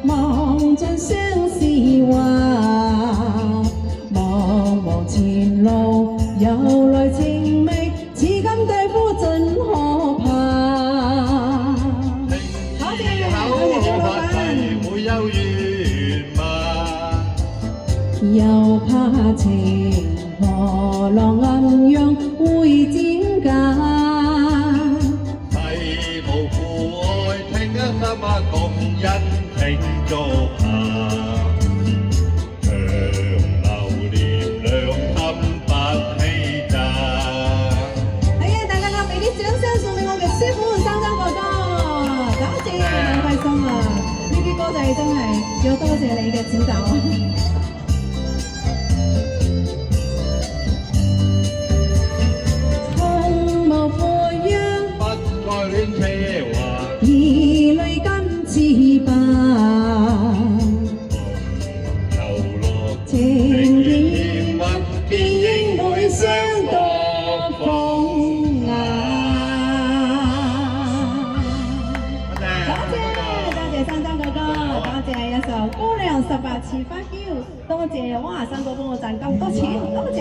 望盡相思話，茫茫前路由來情味，此感對夫盡可怕。多謝老闆。會有緣嘛？又怕情河浪暗湧會漸減。共因慶祝下，長流連兩心不欺詐。係啊，大家俾啲掌聲送俾我嘅師傅生生哥哥，多謝啊，好開心啊！呢啲歌仔真係要多謝你嘅指導。從無負央，不再戀奢華。兒女今次吧，情意蜜，便應會相多風雅。多謝生生哥哥，多謝一首《姑娘18次花嬌》，多謝汪華生哥幫我賺咁多錢，多謝。